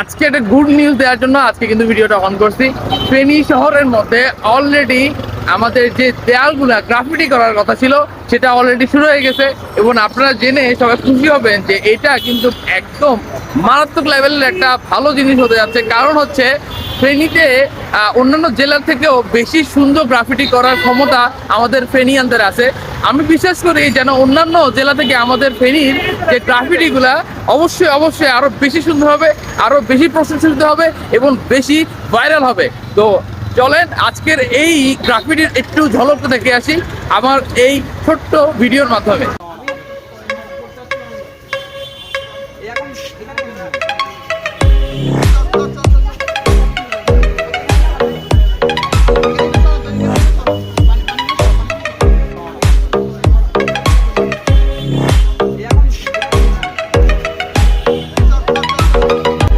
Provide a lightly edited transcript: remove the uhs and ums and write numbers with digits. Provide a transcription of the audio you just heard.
আজকে একটা good news দেওয়ার জন্য আজকে কিন্তু ভিডিওটা অন করছি। ফেনী শহরের মধ্যে অলরেডি আমাদের যে দেয়ালগুলা গ্রাফিটি করার কথা ছিল সেটা অলরেডি শুরু হয়ে গেছে, এবং আপনারা জেনে সবাই খুশি হবেন যে এটা কিন্তু একদম মারাত্মক লেভেলের একটা ভালো জিনিস হতে যাচ্ছে। কারণ হচ্ছে ফেনীতে অন্যান্য জেলার থেকেও বেশি সুন্দর গ্রাফিটি করার ক্ষমতা আমাদের ফেনীয়ানদের আছে। আমি বিশ্বাস করি যেন অন্যান্য জেলা থেকে আমাদের ফেনীর যে গ্রাফিটিগুলা অবশ্যই অবশ্যই আরো বেশি সুন্দর হবে, আরো বেশি প্রশংসিত হবে এবং বেশি ভাইরাল হবে। তো চলেন আজকের এই গ্রাফিটির একটু ঝলকটা দেখে আসি আমার এই ছোট্ট ভিডিওর মাধ্যমে।